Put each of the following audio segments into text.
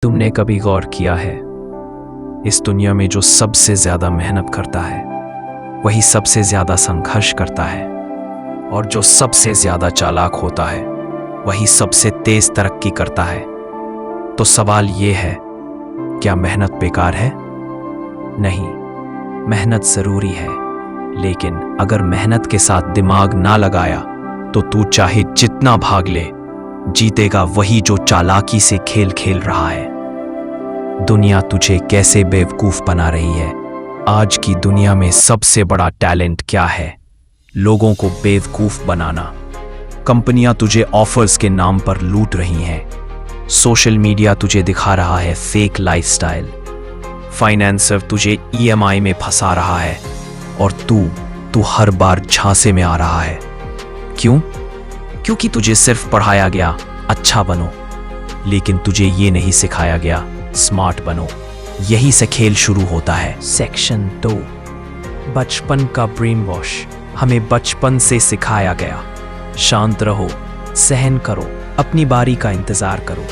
तुमने कभी गौर किया है, इस दुनिया में जो सबसे ज्यादा मेहनत करता है वही सबसे ज्यादा संघर्ष करता है, और जो सबसे ज्यादा चालाक होता है वही सबसे तेज तरक्की करता है। तो सवाल ये है, क्या मेहनत बेकार है? नहीं, मेहनत जरूरी है, लेकिन अगर मेहनत के साथ दिमाग ना लगाया तो तू चाहे जितना भाग ले, जीतेगा वही जो चालाकी से खेल खेल रहा है। दुनिया तुझे कैसे बेवकूफ बना रही है? आज की दुनिया में सबसे बड़ा टैलेंट क्या है? लोगों को बेवकूफ बनाना। कंपनियां तुझे ऑफर्स के नाम पर लूट रही हैं। सोशल मीडिया तुझे दिखा रहा है फेक लाइफस्टाइल। फाइनेंसर तुझे ईएमआई में फंसा रहा है, और तू हर बार झांसे में आ रहा है। क्यों? क्योंकि तुझे सिर्फ पढ़ाया गया अच्छा बनो, लेकिन तुझे ये नहीं सिखाया गया स्मार्ट बनो। यही से खेल शुरू होता है। सेक्शन 2, बचपन का ब्रेन वॉश। हमें बचपन से सिखाया गया, शांत रहो, सहन करो, अपनी बारी का इंतजार करो।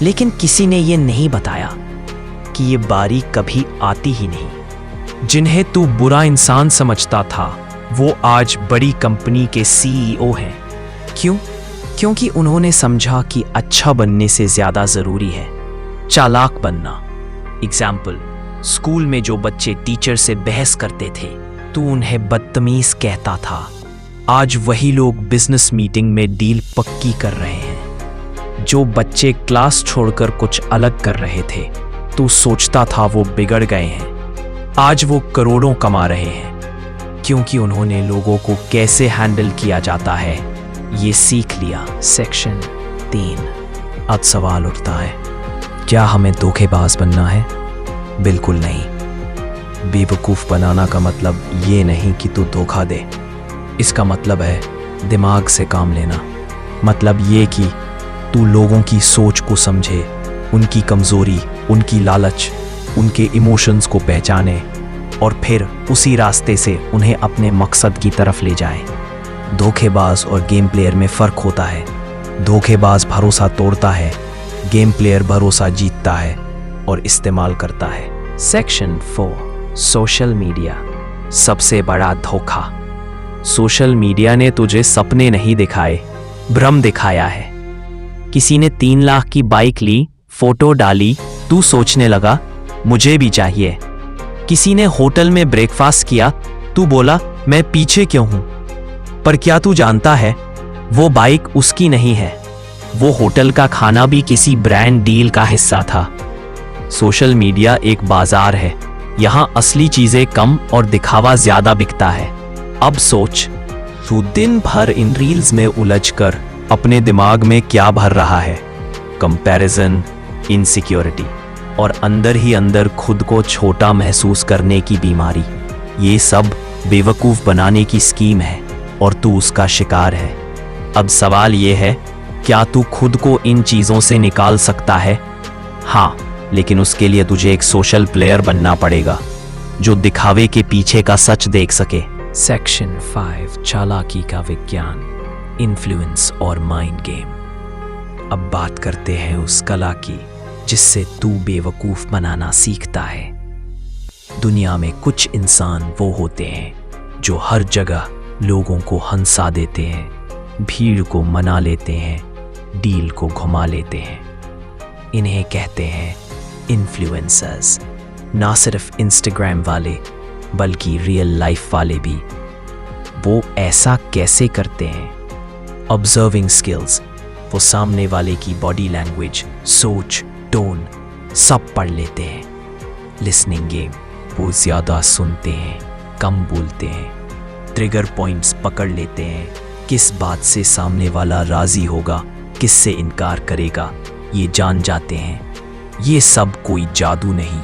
लेकिन किसी ने ये नहीं बताया कि ये बारी कभी आती ही नहीं। जिन्हें तू बुरा इंसान समझता था वो आज बड़ी कंपनी के सीईओ हैं। क्यों? क्योंकि उन्होंने समझा कि अच्छा बनने से ज्यादा जरूरी है चालाक बनना। एग्जाम्पल, स्कूल में जो बच्चे टीचर से बहस करते थे, तू उन्हें बदतमीज कहता था, आज वही लोग बिजनेस मीटिंग में डील पक्की कर रहे हैं। जो बच्चे क्लास छोड़कर कुछ अलग कर रहे थे, तू सोचता था वो बिगड़ गए हैं, आज वो करोड़ों कमा रहे हैं, क्योंकि उन्होंने लोगों को कैसे हैंडल किया जाता है ये सीख लिया। सेक्शन 3, अब सवाल उठता है, क्या हमें धोखेबाज बनना है? बिल्कुल नहीं। बेवकूफ बनाना का मतलब ये नहीं कि तू धोखा दे। इसका मतलब है दिमाग से काम लेना। मतलब ये कि तू लोगों की सोच को समझे, उनकी कमजोरी, उनकी लालच, उनके इमोशंस को पहचाने, और फिर उसी रास्ते से उन्हें अपने मकसद की तरफ ले जाए। धोखेबाज और गेम प्लेयर में फर्क होता है। धोखेबाज भरोसा तोड़ता है, गेम प्लेयर भरोसा जीतता है और इस्तेमाल करता है। सेक्शन 4, सोशल मीडिया, सबसे बड़ा धोखा। सोशल मीडिया ने तुझे सपने नहीं दिखाए, भ्रम दिखाया है। किसी ने 3 लाख की बाइक ली, फोटो डाली, तू सोचने लगा मुझे भी चाहिए। किसी ने होटल में ब्रेकफास्ट किया, तू बोला मैं पीछे क्यों हूं? पर क्या तू जानता है वो बाइक उसकी नहीं है, वो होटल का खाना भी किसी ब्रांड डील का हिस्सा था। सोशल मीडिया एक बाजार है, यहां असली चीजें कम और दिखावा ज्यादा बिकता है। अब सोच, तू दिन भर इन रील्स में उलझकर अपने दिमाग में क्या भर रहा है? कंपैरिजन, इनसिक्योरिटी, और अंदर ही अंदर खुद को छोटा महसूस करने की बीमारी। ये सब बेवकूफ बनाने की स्कीम है और तू उसका शिकार है। अब सवाल ये है, क्या तू खुद को इन चीजों से निकाल सकता है? हाँ, लेकिन उसके लिए तुझे एक सोशल प्लेयर बनना पड़ेगा जो दिखावे के पीछे का सच देख सके। सेक्शन 5, चालाकी का विज्ञान, इन्फ्लुएंस और माइंड गेम। अब बात करते हैं उस कला की जिससे तू बेवकूफ बनाना सीखता है। दुनिया में कुछ इंसान वो होते हैं जो हर जगह लोगों को हंसा देते हैं, भीड़ को मना लेते हैं, डील को घुमा लेते हैं। इन्हें कहते हैं इन्फ्लुएंसर्स। ना सिर्फ इंस्टाग्राम वाले बल्कि रियल लाइफ वाले भी। वो ऐसा कैसे करते हैं? ऑब्जर्विंग स्किल्स, वो सामने वाले की बॉडी लैंग्वेज, सोच, टोन सब पढ़ लेते हैं। लिसनिंग गेम, वो ज्यादा सुनते हैं, कम बोलते हैं। ट्रिगर पॉइंट्स पकड़ लेते हैं, किस बात से सामने वाला राजी होगा, किससे इनकार करेगा, ये जान जाते हैं। ये सब कोई जादू नहीं,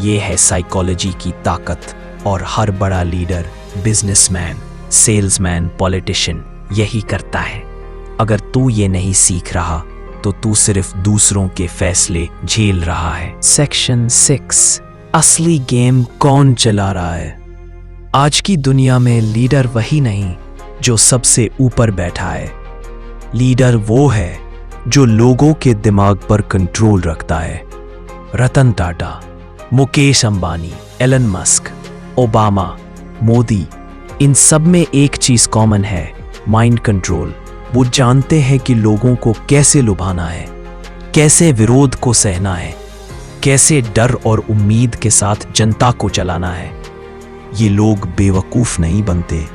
ये है साइकोलॉजी की ताकत। और हर बड़ा लीडर, बिजनेसमैन, सेल्समैन, पॉलिटिशियन यही करता है। अगर तू ये नहीं सीख रहा तो तू सिर्फ दूसरों के फैसले झेल रहा है। सेक्शन 6, असली गेम कौन चला रहा है? आज की दुनिया में लीडर वही नहीं जो सबसे ऊपर बैठा है। लीडर वो है जो लोगों के दिमाग पर कंट्रोल रखता है। Ratan Tata, Mukesh Ambani, Elon Musk, Obama, Modi, इन सब में एक चीज कॉमन है, माइंड कंट्रोल। वो जानते हैं कि लोगों को कैसे लुभाना है, कैसे विरोध को सहना है, कैसे डर और उम्मीद के साथ जनता को चलाना है। ये लोग बेवकूफ नहीं बनते,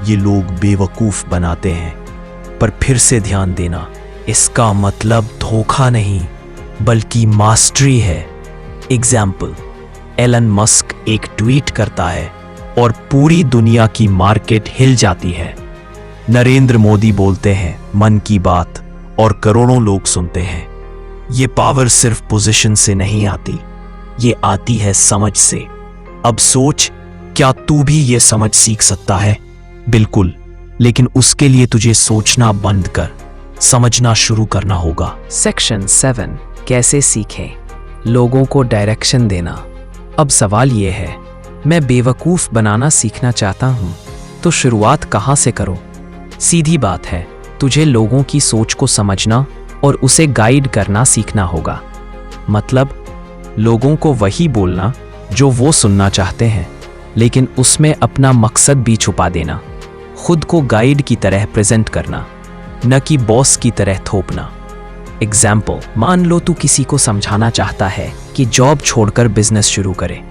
ये लोग बेवकूफ बनाते हैं। पर फिर से ध्यान देना, इसका मतलब धोखा नहीं बल्कि मास्टरी है। एग्जाम्पल, एलन मस्क एक ट्वीट करता है और पूरी दुनिया की मार्केट हिल जाती है। नरेंद्र मोदी बोलते हैं मन की बात और करोड़ों लोग सुनते हैं। ये पावर सिर्फ पोजीशन से नहीं आती, ये आती है समझ से। अब सोच, क्या तू भी ये समझ सीख सकता है? बिल्कुल, लेकिन उसके लिए तुझे सोचना बंद कर समझना शुरू करना होगा। सेक्शन 7, कैसे सीखें? लोगों को डायरेक्शन देना। अब सवाल यह है, मैं बेवकूफ बनाना सीखना चाहता हूं, तो शुरुआत कहां से करूं? सीधी बात है, तुझे लोगों की सोच को समझना और उसे गाइड करना सीखना होगा। मतलब लोगों को वही बोलना जो वो सुनना चाहते हैं, लेकिन उसमें अपना मकसद भी छुपा देना। खुद को गाइड की तरह प्रेजेंट करना, न कि बॉस की तरह थोपना। एग्जाम्पल, मान लो तू किसी को समझाना चाहता है कि जॉब छोड़कर बिजनेस शुरू करे।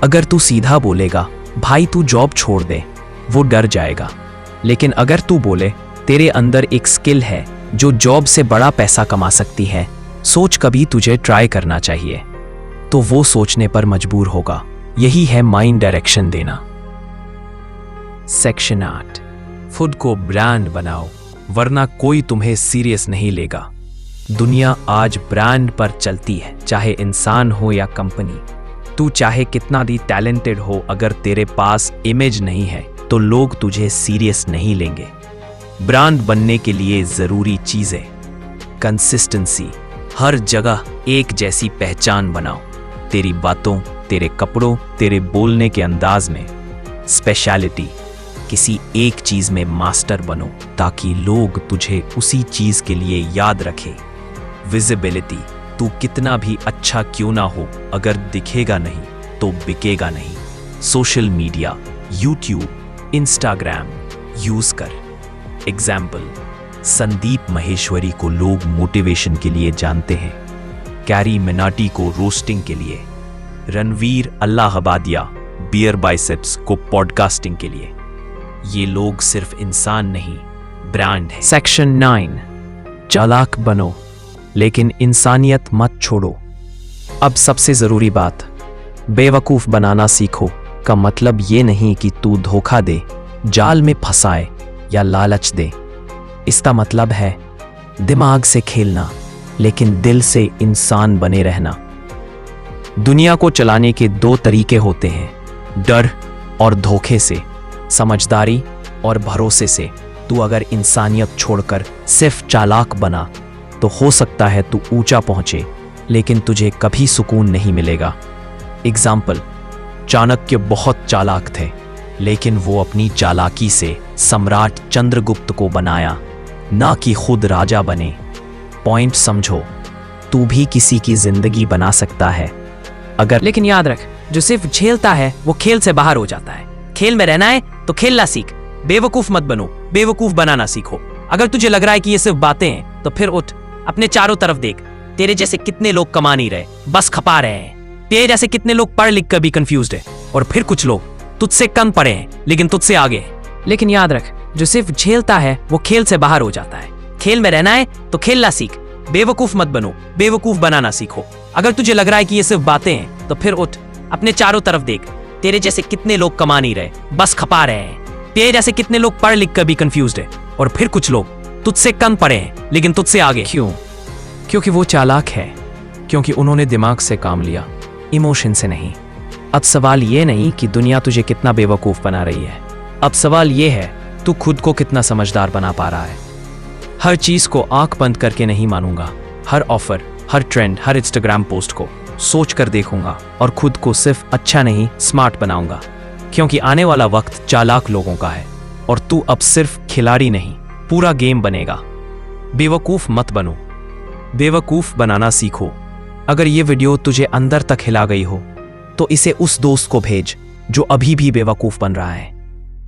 अगर तू सीधा बोलेगा भाई तू जॉब छोड़ दे, वो डर जाएगा। लेकिन अगर तू बोले तेरे अंदर एक स्किल है जो जॉब से बड़ा पैसा कमा सकती है, सोच कभी तुझे ट्राई करना चाहिए, तो वो सोचने पर मजबूर होगा। यही है माइंड डायरेक्शन देना। सेक्शन 8, खुद को ब्रांड बनाओ, वरना कोई तुम्हें सीरियस नहीं लेगा। दुनिया आज ब्रांड पर चलती है, चाहे इंसान हो या कंपनी। तू चाहे कितना भी टैलेंटेड हो, अगर तेरे पास इमेज नहीं है तो लोग तुझे सीरियस नहीं लेंगे। ब्रांड बनने के लिए जरूरी चीजें, कंसिस्टेंसी, हर जगह एक जैसी पहचान बनाओ, तेरी बातों, तेरे कपड़ों, तेरे बोलने के अंदाज में। स्पेशलिटी, किसी एक चीज में मास्टर बनो ताकि लोग तुझे उसी चीज के लिए याद रखें। विजिबिलिटी, तू कितना भी अच्छा क्यों ना हो, अगर दिखेगा नहीं तो बिकेगा नहीं। Social media, YouTube, Instagram use कर। एग्जाम्पल, संदीप माहेश्वरी को लोग मोटिवेशन के लिए जानते हैं, कैरी मिनाटी को रोस्टिंग के लिए, रणवीर अल्लाहबादिया बियर बाइसेप्स को पॉडकास्टिंग के लिए। ये लोग सिर्फ इंसान नहीं, ब्रांड है। सेक्शन 9, चालाक बनो लेकिन इंसानियत मत छोड़ो। अब सबसे जरूरी बात, बेवकूफ बनाना सीखो का मतलब ये नहीं कि तू धोखा दे, जाल में फंसाए या लालच दे। इसका मतलब है दिमाग से खेलना लेकिन दिल से इंसान बने रहना। दुनिया को चलाने के 2 तरीके होते हैं, डर और धोखे से, समझदारी और भरोसे से। तू अगर इंसानियत छोड़कर सिर्फ चालाक बना तो हो सकता है तू ऊंचा पहुंचे, लेकिन तुझे कभी सुकून नहीं मिलेगा। एग्जाम्पल, चाणक्य बहुत चालाक थे, लेकिन वो अपनी चालाकी से सम्राट चंद्रगुप्त को बनाया, ना कि खुद राजा बने। पॉइंट समझो, तू भी किसी की जिंदगी बना सकता है अगर। लेकिन याद रख, जो सिर्फ झेलता है वो खेल से बाहर हो जाता है। खेल में रहना है तो खेलना सीख, बेवकूफ मत बनो, बेवकूफ बनाना सीखो। अगर तुझे लग रहा है कि ये सिर्फ बातें हैं तो फिर उठ, अपने चारों तरफ देख। तेरे जैसे कितने लोग कमा नहीं रहे, बस खपा रहे हैं। तेरे जैसे कितने लोग पढ़ लिख कर भी कंफ्यूज्ड है, और फिर कुछ लोग तुझसे कम पढ़े हैं लेकिन तुझसे आगे हैं। लेकिन याद रख, जो सिर्फ झेलता है वो खेल से बाहर हो जाता है। खेल में रहना है तो खेलना सीख, बेवकूफ मत बनो, बेवकूफ बनाना सीखो। अगर तुझे लग रहा है कि ये सिर्फ बातें हैं तो फिर उठ, अपने चारों तरफ देख। तेरे जैसे कितने लोग कमा नहीं रहे, बस खपा रहे हैं। तेरे जैसे कितने लोग पढ़ लिख कर भी कंफ्यूज्ड है, और फिर कुछ लोग तुझसे कम पढ़े हैं लेकिन तुझसे आगे। क्यों? क्योंकि वो चालाक है, क्योंकि उन्होंने दिमाग से काम लिया, इमोशन से नहीं। अब सवाल ये नहीं कि दुनिया तुझे कितना बेवकूफ बना रही है, अब सवाल ये है तू खुद को कितना समझदार बना पा रहा है। हर चीज को आंख बंद करके नहीं मानूंगा, हर ऑफर, हर ट्रेंड, हर इंस्टाग्राम पोस्ट को सोच कर देखूंगा और खुद को सिर्फ अच्छा नहीं स्मार्ट बनाऊंगा, क्योंकि आने वाला वक्त चालाक लोगों का है और तू अब सिर्फ खिलाड़ी नहीं पूरा गेम बनेगा। बेवकूफ मत बनो, बेवकूफ़ बनाना सीखो। अगर ये वीडियो तुझे अंदर तक हिला गई हो तो इसे उस दोस्त को भेज जो अभी भी बेवकूफ़ बन रहा है।